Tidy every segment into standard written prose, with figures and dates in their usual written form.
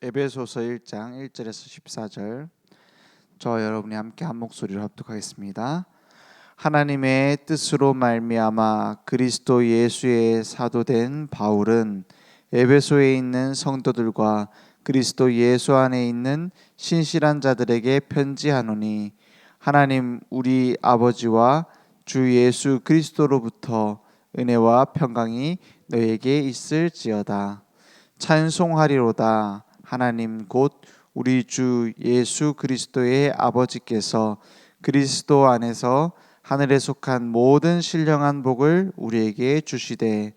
에베소서 1장 1절에서 14절 저와 여러분이 함께 한 목소리로 합독하겠습니다. 하나님의 뜻으로 말미암아 그리스도 예수의 사도된 바울은 에베소에 있는 성도들과 그리스도 예수 안에 있는 신실한 자들에게 편지하노니 하나님 우리 아버지와 주 예수 그리스도로부터 은혜와 평강이 너에게 있을지어다. 찬송하리로다. 하나님 곧 우리 주 예수 그리스도의 아버지께서 그리스도 안에서 하늘에 속한 모든 신령한 복을 우리에게 주시되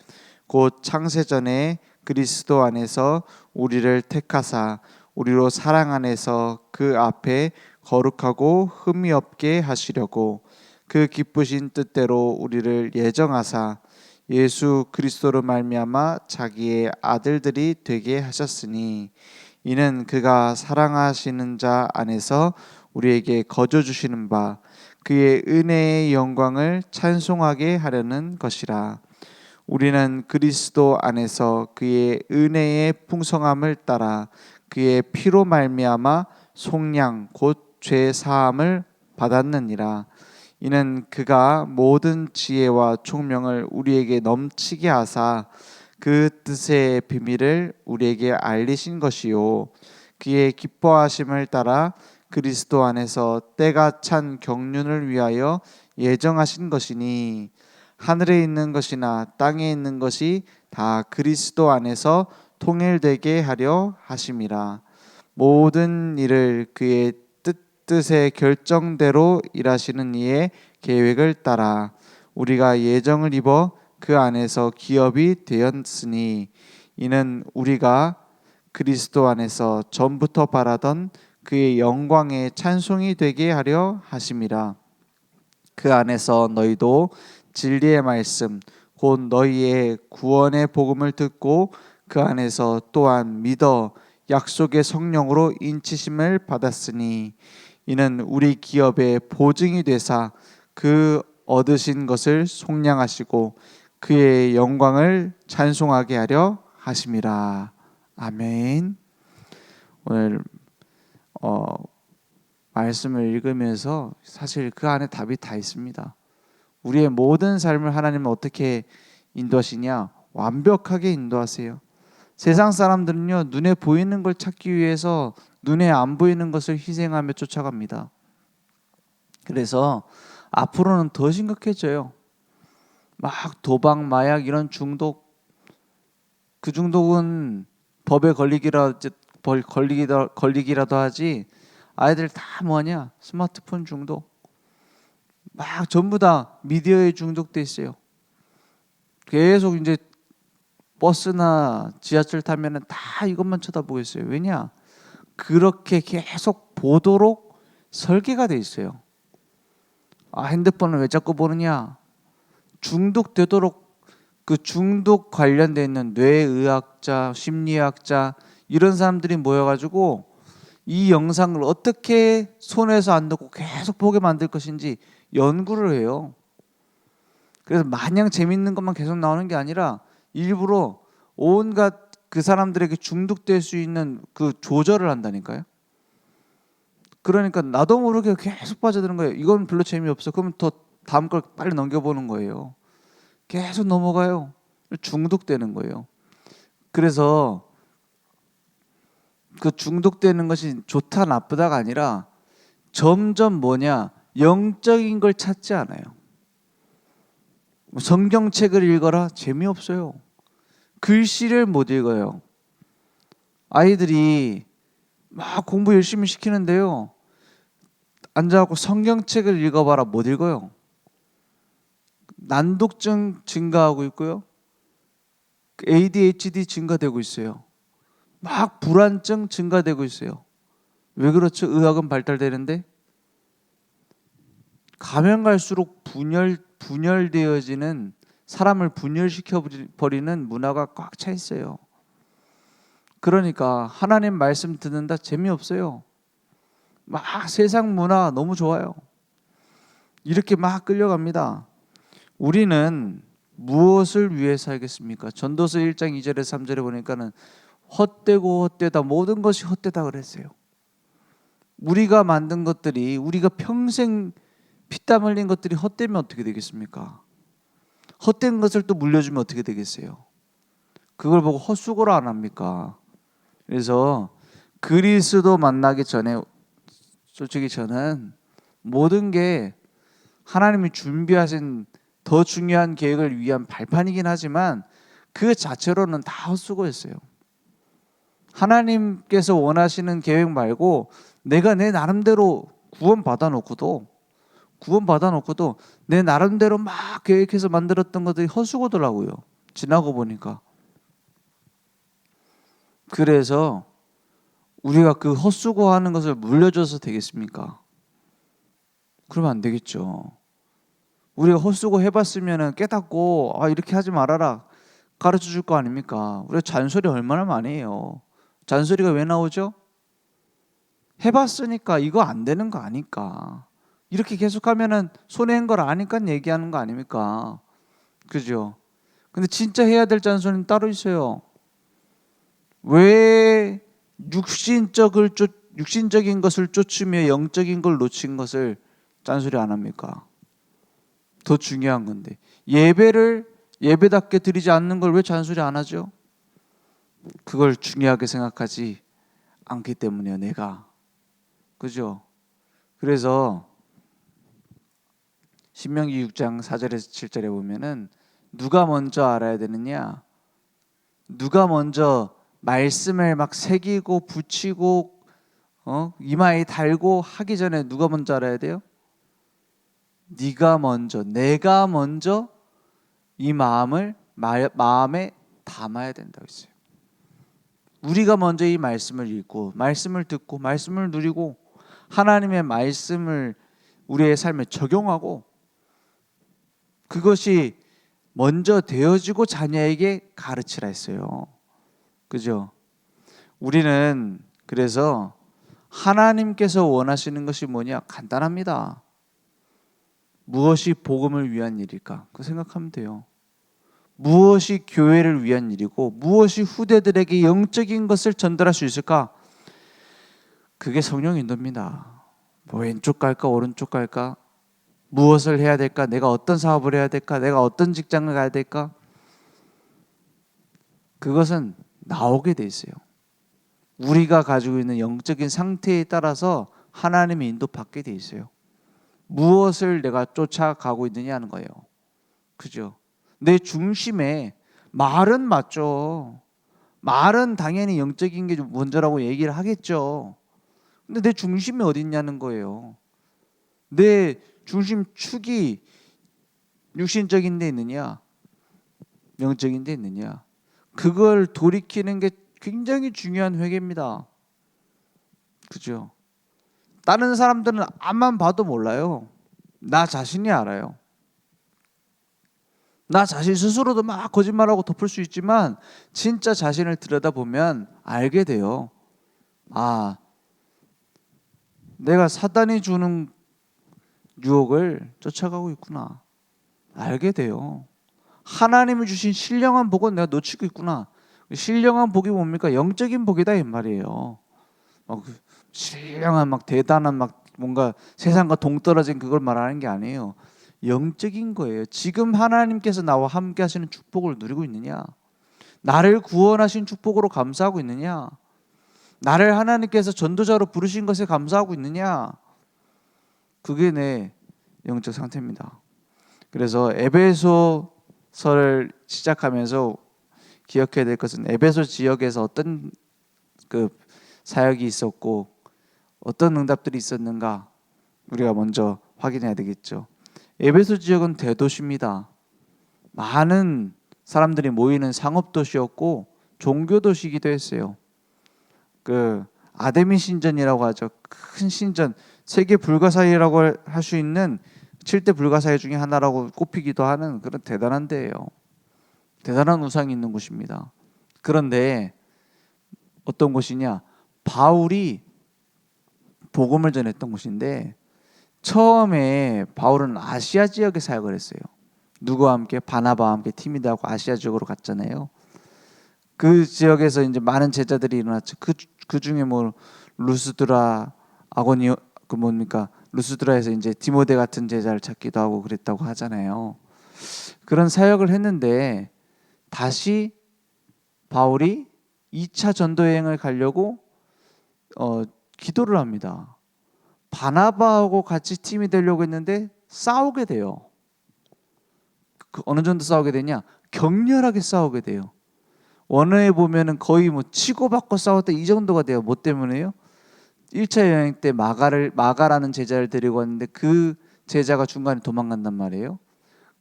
곧 창세전에 그리스도 안에서 우리를 택하사 우리로 사랑 안에서 그 앞에 거룩하고 흠이 없게 하시려고 그 기쁘신 뜻대로 우리를 예정하사 예수 그리스도로 말미암아 자기의 아들들이 되게 하셨으니 이는 그가 사랑하시는 자 안에서 우리에게 거저 주시는 바 그의 은혜의 영광을 찬송하게 하려는 것이라. 우리는 그리스도 안에서 그의 은혜의 풍성함을 따라 그의 피로 말미암아 속량 곧 죄 사함을 받았느니라. 이는 그가 모든 지혜와 총명을 우리에게 넘치게 하사 그 뜻의 비밀을 우리에게 알리신 것이요 그의 기뻐하심을 따라 그리스도 안에서 때가 찬 경륜을 위하여 예정하신 것이니 하늘에 있는 것이나 땅에 있는 것이 다 그리스도 안에서 통일되게 하려 하심이라. 모든 일을 그의 뜻의 결정대로 일하시는 이의 계획을 따라 우리가 예정을 입어 그 안에서 기업이 되었으니 이는 우리가 그리스도 안에서 전부터 바라던 그의 영광의 찬송이 되게 하려 하심이라. 그 안에서 너희도 진리의 말씀 곧 너희의 구원의 복음을 듣고 그 안에서 또한 믿어 약속의 성령으로 인치심을 받았으니 이는 우리 기업의 보증이 되사 그 얻으신 것을 속량하시고 그의 영광을 찬송하게 하려 하심이라. 아멘. 오늘 말씀을 읽으면서 사실 그 안에 답이 다 있습니다. 우리의 모든 삶을 하나님은 어떻게 인도하시냐? 완벽하게 인도하세요. 세상 사람들은요, 눈에 보이는 걸 찾기 위해서 눈에 안 보이는 것을 희생하며 쫓아갑니다. 그래서 앞으로는 더 심각해져요. 막 도박, 마약 이런 중독, 그 중독은 법에 걸리기라도 하지. 아이들 다 뭐냐? 스마트폰 중독. 막 전부 다 미디어에 중독돼 있어요. 계속 이제 버스나 지하철 타면은 다 이것만 쳐다보고 있어요. 왜냐? 그렇게 계속 보도록 설계가 돼 있어요. 핸드폰을 왜 자꾸 보느냐? 중독되도록 그 중독 관련돼 있는 뇌의학자, 심리학자 이런 사람들이 모여가지고 이 영상을 어떻게 손에서 안 놓고 계속 보게 만들 것인지 연구를 해요. 그래서 마냥 재밌는 것만 계속 나오는 게 아니라 일부러 온갖 그 사람들에게 중독될 수 있는 그 조절을 한다니까요. 그러니까 나도 모르게 계속 빠져드는 거예요. 이건 별로 재미없어. 그러면 더 다음 걸 빨리 넘겨보는 거예요. 계속 넘어가요. 중독되는 거예요. 그래서 그 중독되는 것이 좋다 나쁘다가 아니라 점점 영적인 걸 찾지 않아요. 성경책을 읽어라? 재미없어요. 글씨를 못 읽어요. 아이들이 막 공부 열심히 시키는데요, 앉아갖고 성경책을 읽어봐라? 못 읽어요. 난독증 증가하고 있고요, ADHD 증가되고 있어요. 막 불안증 증가되고 있어요. 왜 그렇죠? 의학은 발달되는데 가면 갈수록 분열되어지는, 사람을 분열시켜 버리는 문화가 꽉 차 있어요. 그러니까 하나님 말씀 듣는다 재미없어요. 막 세상 문화 너무 좋아요. 이렇게 막 끌려갑니다. 우리는 무엇을 위해 살겠습니까? 전도서 1장 2절에 3절에 보니까는 헛되고 헛되다, 모든 것이 헛되다 그랬어요. 우리가 만든 것들이, 우리가 평생 피땀 흘린 것들이 헛되면 어떻게 되겠습니까? 헛된 것을 또 물려주면 어떻게 되겠어요? 그걸 보고 헛수고를 안 합니까? 그래서 그리스도 만나기 전에 솔직히 저는 모든 게 하나님이 준비하신 더 중요한 계획을 위한 발판이긴 하지만 그 자체로는 다 헛수고였어요. 하나님께서 원하시는 계획 말고 내가 내 나름대로 구원 받아놓고도 내 나름대로 막 계획해서 만들었던 것들이 헛수고더라고요. 지나고 보니까. 그래서 우리가 그 헛수고하는 것을 물려줘서 되겠습니까? 그러면 안 되겠죠. 우리가 헛수고 해봤으면 깨닫고 이렇게 하지 말아라 가르쳐 줄 거 아닙니까? 우리가 잔소리 얼마나 많이 해요. 잔소리가 왜 나오죠? 해봤으니까 이거 안 되는 거 아니까. 이렇게 계속하면은 손해인 걸 아니까 얘기하는 거 아닙니까? 그죠? 근데 진짜 해야 될 잔소리는 따로 있어요. 왜 육신적인 것을 쫓으며 영적인 걸 놓친 것을 잔소리 안 합니까? 더 중요한 건데 예배를 예배답게 드리지 않는 걸 왜 잔소리 안 하죠? 그걸 중요하게 생각하지 않기 때문이에요. 내가. 그죠? 그래서 신명기 6장 4절에서 7절에 보면은 누가 먼저 알아야 되느냐? 누가 먼저 말씀을 막 새기고 붙이고 이마에 달고 하기 전에 누가 먼저 알아야 돼요? 네가 먼저, 내가 먼저 이 마음에 담아야 된다고 했어요. 우리가 먼저 이 말씀을 읽고 말씀을 듣고 말씀을 누리고 하나님의 말씀을 우리의 삶에 적용하고 그것이 먼저 되어지고 자녀에게 가르치라 했어요. 그죠? 우리는 그래서 하나님께서 원하시는 것이 뭐냐? 간단합니다. 무엇이 복음을 위한 일일까? 그거 생각하면 돼요. 무엇이 교회를 위한 일이고 무엇이 후대들에게 영적인 것을 전달할 수 있을까? 그게 성령 인도입니다. 뭐 왼쪽 갈까 오른쪽 갈까? 무엇을 해야 될까? 내가 어떤 사업을 해야 될까? 내가 어떤 직장을 가야 될까? 그것은 나오게 돼 있어요. 우리가 가지고 있는 영적인 상태에 따라서 하나님의 인도 받게 돼 있어요. 무엇을 내가 쫓아가고 있느냐 하는 거예요. 그죠? 내 중심에 말은 맞죠. 말은 당연히 영적인 게 먼저라고 얘기를 하겠죠. 근데 내 중심이 어디 있냐는 거예요. 내 중심 축이 육신적인 데 있느냐 영적인 데 있느냐, 그걸 돌이키는 게 굉장히 중요한 회개입니다. 그죠? 다른 사람들은 앞만 봐도 몰라요. 나 자신이 알아요. 나 자신 스스로도 막 거짓말하고 덮을 수 있지만 진짜 자신을 들여다보면 알게 돼요. 아, 내가 사단이 주는 유혹을 쫓아가고 있구나. 알게 돼요. 하나님이 주신 신령한 복은 내가 놓치고 있구나. 신령한 복이 뭡니까? 영적인 복이다 이 말이에요. 신령한 막 대단한 막 뭔가 세상과 동떨어진 그걸 말하는 게 아니에요. 영적인 거예요. 지금 하나님께서 나와 함께 하시는 축복을 누리고 있느냐? 나를 구원하신 축복으로 감사하고 있느냐? 나를 하나님께서 전도자로 부르신 것에 감사하고 있느냐? 그게 내 영적 상태입니다. 그래서 에베소서를 시작하면서 기억해야 될 것은 에베소 지역에서 어떤 그 사역이 있었고 어떤 응답들이 있었는가 우리가 먼저 확인해야 되겠죠. 에베소 지역은 대도시입니다. 많은 사람들이 모이는 상업도시였고 종교도시이기도 했어요. 그 아데미 신전이라고 하죠. 큰 신전, 세계 불가사의라고 할 수 있는 7대 불가사의 중에 하나라고 꼽히기도 하는 그런 대단한 데예요. 대단한 우상이 있는 곳입니다. 그런데 어떤 곳이냐? 바울이 복음을 전했던 곳인데 처음에 바울은 아시아 지역에 사역을 했어요. 누구와 함께? 바나바와 함께 티모데하고 아시아 지역으로 갔잖아요. 그 지역에서 이제 많은 제자들이 일어났죠. 그 중에 뭐 루스드라, 아고니오, 그 뭡니까, 루스드라에서 이제 디모데 같은 제자를 찾기도 하고 그랬다고 하잖아요. 그런 사역을 했는데 다시 바울이 2차 전도 여행을 가려고 기도를 합니다. 바나바하고 같이 팀이 되려고 했는데 싸우게 돼요. 어느 정도 싸우게 되냐? 격렬하게 싸우게 돼요. 원어에 보면은 거의 뭐 치고받고 싸웠다 이 정도가 돼요. 뭐 때문에요? 1차 여행 때 마가라는 제자를 데리고 왔는데 그 제자가 중간에 도망간단 말이에요.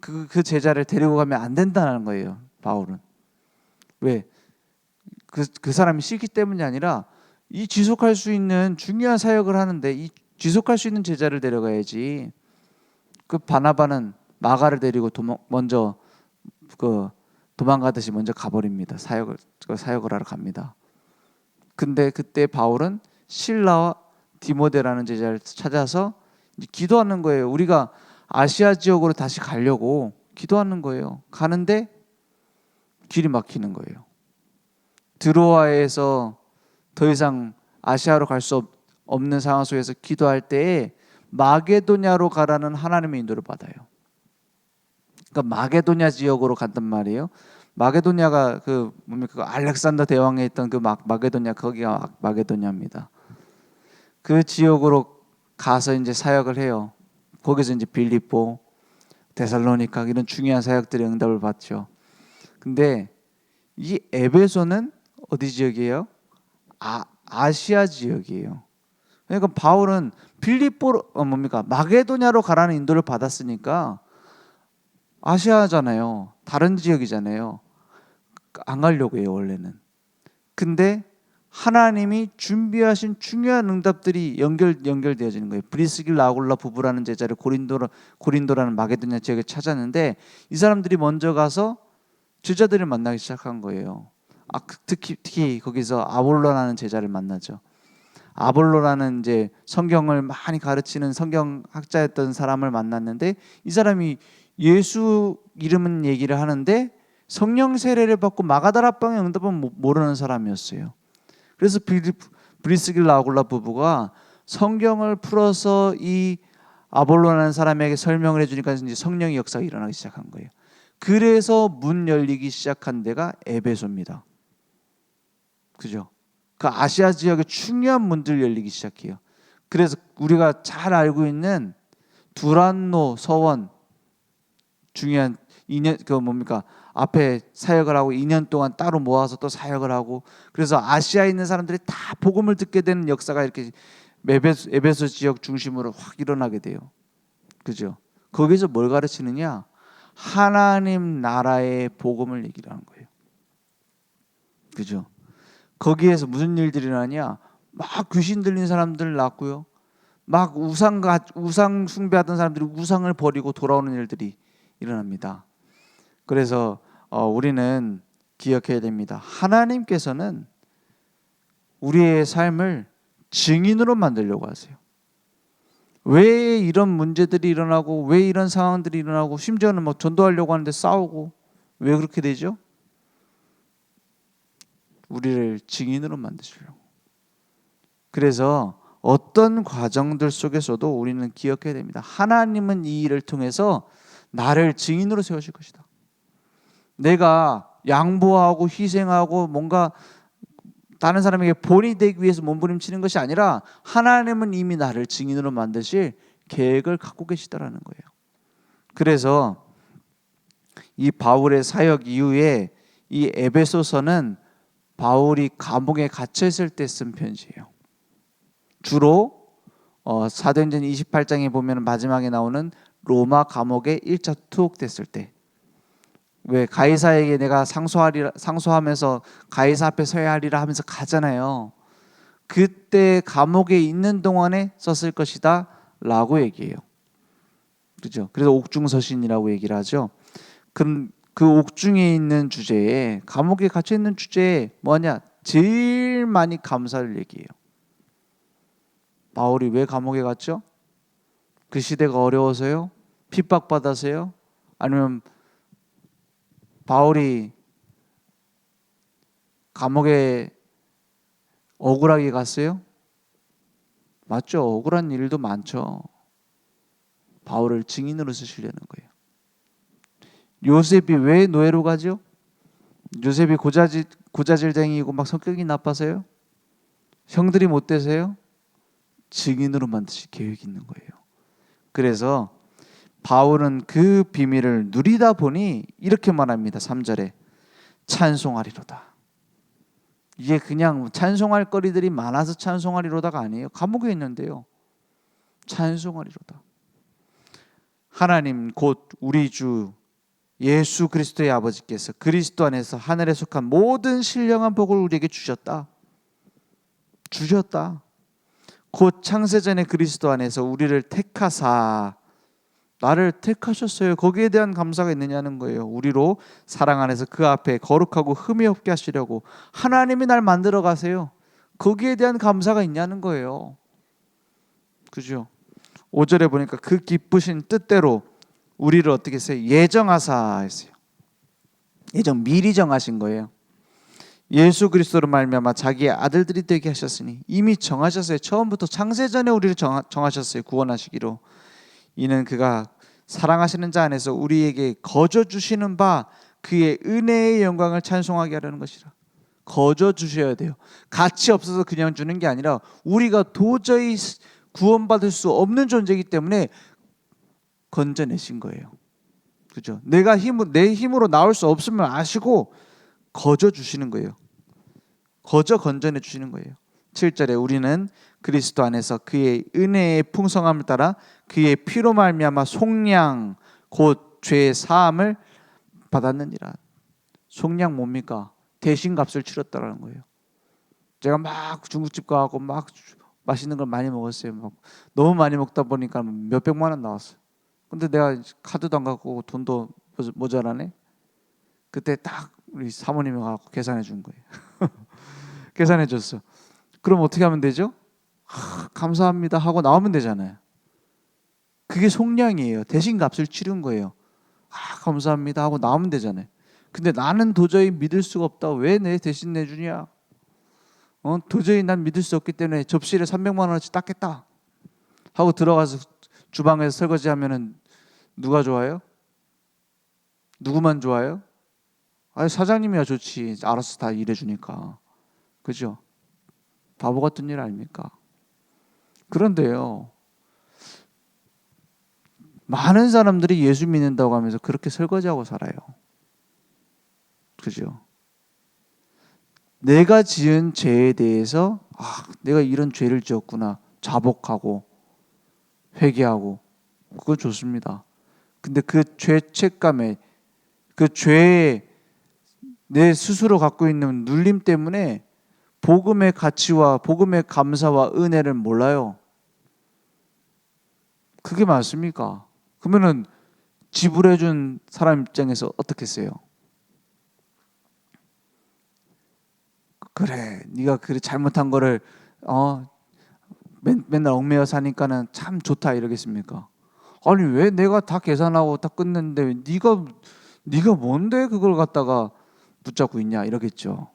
그 제자를 데리고 가면 안 된다는 거예요. 바울은. 왜? 그 사람이 싫기 때문이 아니라 이 지속할 수 있는 중요한 사역을 하는데 이 지속할 수 있는 제자를 데려가야지. 그 바나바는 마가를 데리고 먼저 도망가듯이 먼저 가버립니다. 사역을 하러 갑니다. 근데 그때 바울은 실라와 디모데라는 제자를 찾아서 기도하는 거예요. 우리가 아시아 지역으로 다시 가려고 기도하는 거예요. 가는데 길이 막히는 거예요. 드로아에서 더 이상 아시아로 갈 수 없는 상황 속에서 기도할 때에 마게도냐로 가라는 하나님의 인도를 받아요. 그러니까 마게도냐 지역으로 간단 말이에요. 마게도냐가 그 뭡니까, 그 알렉산더 대왕에 있던 그 마게도냐, 거기가 마게도냐입니다. 그 지역으로 가서 이제 사역을 해요. 거기서 이제 빌립보, 데살로니가 이런 중요한 사역들의 응답을 받죠. 근데 이 에베소는 어디 지역이에요? 아시아 지역이에요. 그러니까 바울은 빌립보 뭡니까, 마게도냐로 가라는 인도를 받았으니까 아시아잖아요. 다른 지역이잖아요. 안 가려고 해요, 원래는. 근데 하나님이 준비하신 중요한 응답들이 연결되어지는 거예요. 프리스길라 아굴라 부부라는 제자를 고린도라는 마게도냐 지역에 찾았는데 이 사람들이 먼저 가서 제자들을 만나기 시작한 거예요. 특히 거기서 아볼로라는 제자를 만나죠. 아볼로라는 이제 성경을 많이 가르치는 성경학자였던 사람을 만났는데 이 사람이 예수 이름은 얘기를 하는데 성령 세례를 받고 마가다라방의 응답은 모르는 사람이었어요. 그래서 브리스길라 아굴라 부부가 성경을 풀어서 이 아볼로라는 사람에게 설명을 해주니까 이제 성령의 역사가 일어나기 시작한 거예요. 그래서 문 열리기 시작한 데가 에베소입니다. 그죠? 그 아시아 지역의 중요한 문들 열리기 시작해요. 그래서 우리가 잘 알고 있는 두란노 서원, 중요한 2년 그 뭡니까, 앞에 사역을 하고 2년 동안 따로 모아서 또 사역을 하고, 그래서 아시아에 있는 사람들이 다 복음을 듣게 되는 역사가 이렇게 에베소 지역 중심으로 확 일어나게 돼요. 그죠? 거기서 뭘 가르치느냐? 하나님 나라의 복음을 얘기를 하는 거예요. 그죠? 거기에서 무슨 일들이 일어나냐? 막 귀신 들린 사람들 낳고요. 막 우상 숭배하던 사람들이 우상을 버리고 돌아오는 일들이 일어납니다. 그래서 우리는 기억해야 됩니다. 하나님께서는 우리의 삶을 증인으로 만들려고 하세요. 왜 이런 문제들이 일어나고 왜 이런 상황들이 일어나고 심지어는 뭐 전도하려고 하는데 싸우고 왜 그렇게 되죠? 우리를 증인으로 만드시려고. 그래서 어떤 과정들 속에서도 우리는 기억해야 됩니다. 하나님은 이 일을 통해서 나를 증인으로 세우실 것이다. 내가 양보하고 희생하고 뭔가 다른 사람에게 본이 되기 위해서 몸부림치는 것이 아니라 하나님은 이미 나를 증인으로 만드실 계획을 갖고 계시다라는 거예요. 그래서 이 바울의 사역 이후에 이 에베소서는 바울이 감옥에 갇혀 있을 때 쓴 편지예요. 주로 사도행전 28장에 보면 마지막에 나오는 로마 감옥에 1차 투옥됐을 때, 왜 가이사에게 내가 상소하면서 가이사 앞에 서야 하리라 하면서 가잖아요. 그때 감옥에 있는 동안에 썼을 것이다 라고 얘기해요. 그죠? 그래서 옥중서신이라고 얘기를 하죠. 그 옥중에 있는 주제에, 감옥에 갇혀 있는 주제에 뭐냐? 제일 많이 감사를 얘기해요. 바울이 왜 감옥에 갔죠? 그 시대가 어려워서요? 핍박받아서요? 아니면 바울이 감옥에 억울하게 갔어요? 맞죠. 억울한 일도 많죠. 바울을 증인으로 쓰시려는 거예요. 요셉이 왜 노예로 가죠? 요셉이 고자질쟁이고 막 성격이 나빠서요? 형들이 못 돼서요? 증인으로 만드실 계획이 있는 거예요. 그래서 바울은 그 비밀을 누리다 보니 이렇게 말합니다. 3절에 찬송하리로다. 이게 그냥 찬송할 거리들이 많아서 찬송하리로다가 아니에요. 감옥에 있는데요. 찬송하리로다. 하나님 곧 우리 주 예수 그리스도의 아버지께서 그리스도 안에서 하늘에 속한 모든 신령한 복을 우리에게 주셨다. 곧 창세전에 그리스도 안에서 우리를 택하사, 나를 택하셨어요. 거기에 대한 감사가 있느냐는 거예요. 우리로 사랑 안에서 그 앞에 거룩하고 흠이 없게 하시려고 하나님이 날 만들어 가세요. 거기에 대한 감사가 있냐는 거예요. 그죠? 5절에 보니까 그 기쁘신 뜻대로 우리를 어떻게 했어요? 예정하사 했어요. 미리 정하신 거예요. 예수 그리스도로 말미암아 자기의 아들들이 되게 하셨으니 이미 정하셨어요. 처음부터 창세전에 우리를 정하셨어요. 구원하시기로. 이는 그가 사랑하시는 자 안에서 우리에게 거저 주시는 바 그의 은혜의 영광을 찬송하게 하려는 것이라. 거저 주셔야 돼요. 가치 없어서 그냥 주는 게 아니라 우리가 도저히 구원받을 수 없는 존재이기 때문에 건져내신 거예요. 그죠? 내 힘으로 나올 수 없음을 아시고 거저 주시는 거예요. 거저 건져내 주시는 거예요. 7절에 우리는 그리스도 안에서 그의 은혜의 풍성함을 따라 그의 피로 말미암아 속량 곧 죄의 사함을 받았느니라. 속량 뭡니까? 대신 값을 치렀다라는 거예요. 제가 막 중국집 가고 막 맛있는 걸 많이 먹었어요. 막 너무 많이 먹다 보니까 몇백만 원 나왔어요. 근데 내가 카드도 안 갖고 돈도 모자라네. 그때 딱 우리 사모님이 가서 계산해 준 거예요. 계산해 줬어. 그럼 어떻게 하면 되죠? 감사합니다 하고 나오면 되잖아요. 그게 속량이에요. 대신 값을 치른 거예요. 감사합니다 하고 나오면 되잖아요. 근데 나는 도저히 믿을 수가 없다. 왜 내 대신 내주냐? 도저히 난 믿을 수 없기 때문에 접시를 300만 원어치 닦겠다 하고 들어가서 주방에서 설거지하면은 누가 좋아요? 누구만 좋아요? 사장님이야 좋지. 알아서 다 일해주니까. 그죠? 바보 같은 일 아닙니까? 그런데요, 많은 사람들이 예수 믿는다고 하면서 그렇게 설거지하고 살아요. 그죠? 내가 지은 죄에 대해서 내가 이런 죄를 지었구나 자복하고 회개하고 그거 좋습니다. 근데 그 죄책감에 그 죄에 내 스스로 갖고 있는 눌림 때문에 복음의 가치와 복음의 감사와 은혜를 몰라요. 그게 맞습니까? 그러면은 지불해준 사람 입장에서 어떻겠어요? 그래, 네가 그래 잘못한 거를 맨날 얽매여 사니까는 참 좋다 이러겠습니까? 아니 왜 내가 다 계산하고 다 끝냈는데 네가 뭔데 그걸 갖다가 붙잡고 있냐 이러겠죠.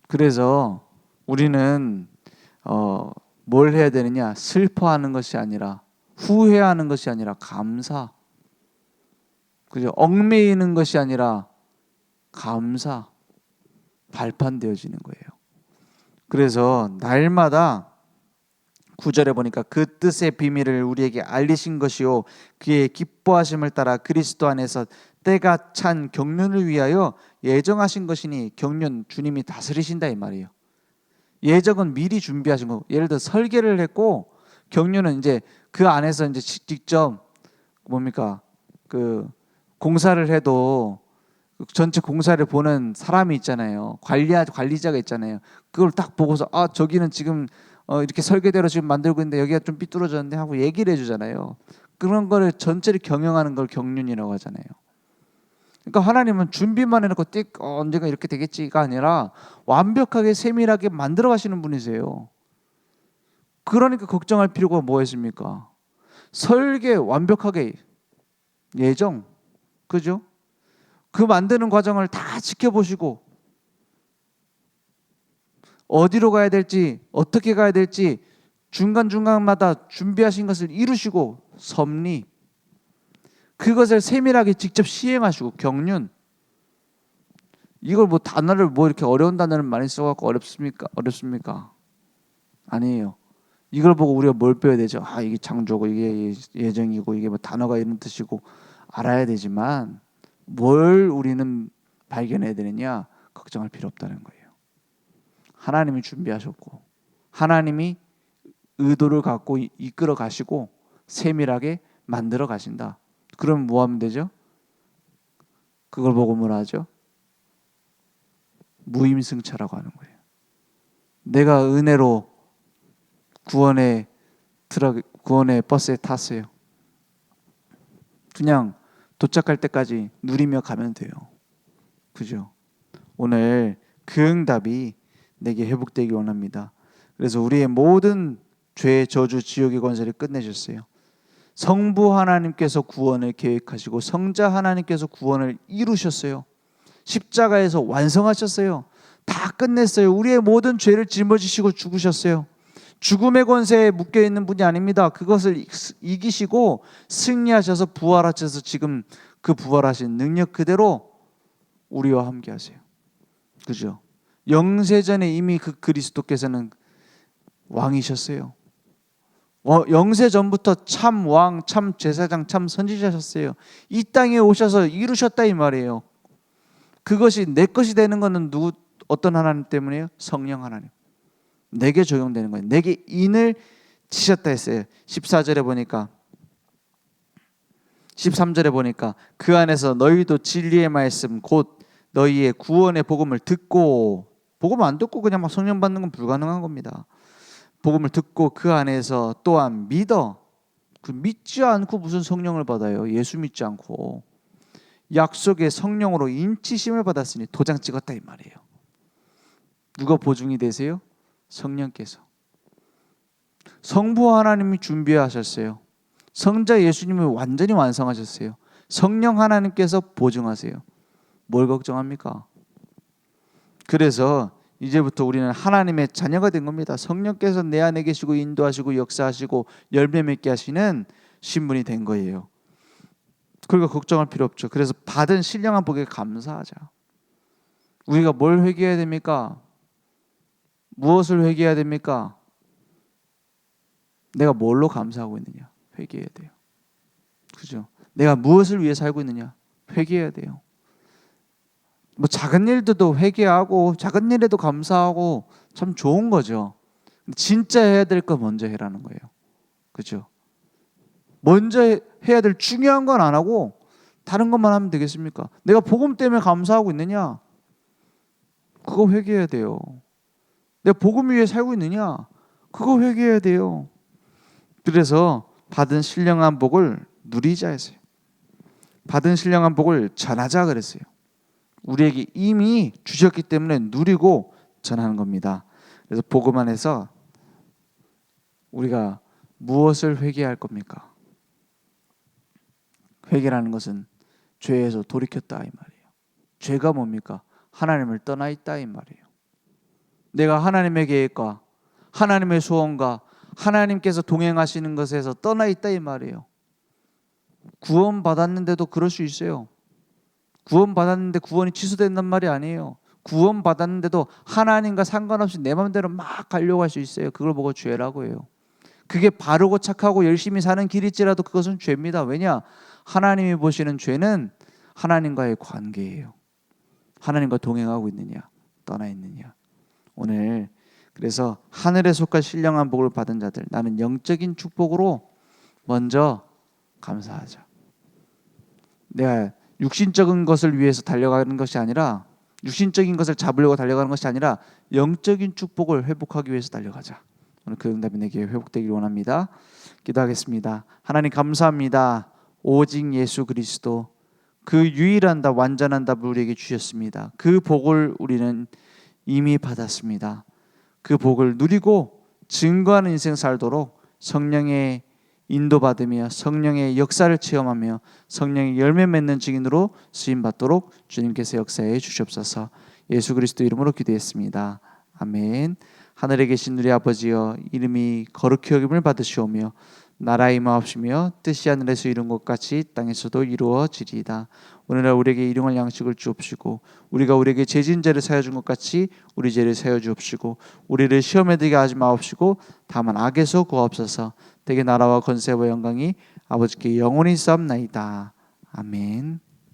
그래서 우리는 뭘 해야 되느냐? 슬퍼하는 것이 아니라 후회하는 것이 아니라 감사. 그죠? 얽매이는 것이 아니라 감사. 발판되어지는 거예요. 그래서 날마다 9절에 보니까 그 뜻의 비밀을 우리에게 알리신 것이요 그의 기뻐하심을 따라 그리스도 안에서 때가 찬 경륜을 위하여 예정하신 것이니, 경륜 주님이 다스리신다 이 말이에요. 예정은 미리 준비하신 거고, 예를 들어 설계를 했고 경륜은 이제 그 안에서 이제 직접 뭡니까 그 공사를 해도 전체 공사를 보는 사람이 있잖아요. 관리자가 있잖아요. 그걸 딱 보고서 저기는 지금 이렇게 설계대로 지금 만들고 있는데 여기가 좀 삐뚤어졌는데 하고 얘기를 해주잖아요. 그런 거를 전체를 경영하는 걸 경륜이라고 하잖아요. 그러니까 하나님은 준비만 해놓고 언젠가 이렇게 되겠지가 아니라 완벽하게 세밀하게 만들어 가시는 분이세요. 그러니까 걱정할 필요가 뭐였습니까? 설계 완벽하게 예정, 그죠? 그 만드는 과정을 다 지켜보시고 어디로 가야 될지, 어떻게 가야 될지 중간중간마다 준비하신 것을 이루시고 섭리, 그것을 세밀하게 직접 시행하시고 경륜. 이걸 뭐 단어를 뭐 이렇게 어려운 단어를 많이 써갖고 어렵습니까? 아니에요. 이걸 보고 우리가 뭘 배워야 되죠? 이게 창조고 이게 예정이고 이게 뭐 단어가 이런 뜻이고 알아야 되지만 뭘 우리는 발견해야 되느냐? 걱정할 필요 없다는 거예요. 하나님이 준비하셨고 하나님이 의도를 갖고 이끌어 가시고 세밀하게 만들어 가신다. 그럼 뭐 하면 되죠? 그걸 보고 뭐라 하죠? 무임승차라고 하는 거예요. 내가 은혜로 구원의 버스에 탔어요. 그냥 도착할 때까지 누리며 가면 돼요. 그죠? 오늘 그 응답이 내게 회복되기 원합니다. 그래서 우리의 모든 죄, 저주, 지옥의 권세를 끝내셨어요. 성부 하나님께서 구원을 계획하시고 성자 하나님께서 구원을 이루셨어요. 십자가에서 완성하셨어요. 다 끝냈어요. 우리의 모든 죄를 짊어지시고 죽으셨어요. 죽음의 권세에 묶여있는 분이 아닙니다. 그것을 이기시고 승리하셔서 부활하셔서 지금 그 부활하신 능력 그대로 우리와 함께 하세요. 그죠? 영세전에 이미 그 그리스도께서는 왕이셨어요. 영세전부터 참 왕, 참 제사장, 참 선지자셨어요. 이 땅에 오셔서 이루셨다 이 말이에요. 그것이 내 것이 되는 것은 어떤 하나님 때문에요? 성령 하나님. 내게 적용되는 거예요. 내게 인을 치셨다 했어요. 14절에 보니까 13절에 보니까 그 안에서 너희도 진리의 말씀 곧 너희의 구원의 복음을 듣고, 복음 안 듣고 그냥 막 성령 받는 건 불가능한 겁니다. 복음을 듣고 그 안에서 또한 믿어. 그 믿지 않고 무슨 성령을 받아요? 예수 믿지 않고. 약속의 성령으로 인치심을 받았으니 도장 찍었다 이 말이에요. 누가 보증이 되세요? 성령께서. 성부 하나님이 준비하셨어요. 성자 예수님을 완전히 완성하셨어요. 성령 하나님께서 보증하세요. 뭘 걱정합니까? 그래서 이제부터 우리는 하나님의 자녀가 된 겁니다. 성령께서 내 안에 계시고 인도하시고 역사하시고 열매 맺게 하시는 신분이 된 거예요. 그러니까 걱정할 필요 없죠. 그래서 받은 신령한 복에 감사하자. 우리가 뭘 회개해야 됩니까? 무엇을 회개해야 됩니까? 내가 뭘로 감사하고 있느냐? 회개해야 돼요. 그죠? 내가 무엇을 위해 살고 있느냐? 회개해야 돼요. 뭐 작은 일들도 회개하고 작은 일에도 감사하고 참 좋은 거죠. 진짜 해야 될 거 먼저 해라는 거예요. 그죠? 먼저 해야 될 중요한 건 안 하고 다른 것만 하면 되겠습니까? 내가 복음 때문에 감사하고 있느냐? 그거 회개해야 돼요. 내가 복음 위에 살고 있느냐? 그거 회개해야 돼요. 그래서 받은 신령한 복을 누리자 했어요. 받은 신령한 복을 전하자 그랬어요. 우리에게 이미 주셨기 때문에 누리고 전하는 겁니다. 그래서 복음 안에서 우리가 무엇을 회개할 겁니까? 회개라는 것은 죄에서 돌이켰다 이 말이에요. 죄가 뭡니까? 하나님을 떠나 있다 이 말이에요. 내가 하나님의 계획과 하나님의 소원과 하나님께서 동행하시는 것에서 떠나 있다 이 말이에요. 구원 받았는데도 그럴 수 있어요. 구원 받았는데 구원이 취소된단 말이 아니에요. 구원 받았는데도 하나님과 상관없이 내 마음대로 막 가려고 할 수 있어요. 그걸 보고 죄라고 해요. 그게 바르고 착하고 열심히 사는 길일지라도 그것은 죄입니다. 왜냐? 하나님이 보시는 죄는 하나님과의 관계예요. 하나님과 동행하고 있느냐, 떠나 있느냐. 오늘 그래서 하늘에 속한 신령한 복을 받은 자들, 나는 영적인 축복으로 먼저 감사하자. 내가 육신적인 것을 위해서 달려가는 것이 아니라, 육신적인 것을 잡으려고 달려가는 것이 아니라 영적인 축복을 회복하기 위해서 달려가자. 오늘 그 응답이 내게 회복되기를 원합니다. 기도하겠습니다. 하나님 감사합니다. 오직 예수 그리스도 그 유일한 답, 완전한 답을 우리에게 주셨습니다. 그 복을 우리는 이미 받았습니다. 그 복을 누리고 증거하는 인생 살도록 성령의 인도받으며 성령의 역사를 체험하며 성령의 열매 맺는 증인으로 쓰임받도록 주님께서 역사해 주시옵소서. 예수 그리스도 이름으로 기도했습니다. 아멘. 하늘에 계신 우리 아버지여, 이름이 거룩히 여김을 받으시오며 나라의 임하옵시며 뜻이 하늘에서 이룬 것 같이 땅에서도 이루어지리이다. 오늘날 우리에게 일용할 양식을 주옵시고 우리가 우리에게 죄진 자를 사여 준 것 같이 우리 죄를 사여 주옵시고 우리를 시험에 들게 하지 마옵시고 다만 악에서 구하옵소서. 대개 나라와 권세와 영광이 아버지께 영원히 있사옵나이다. 아멘.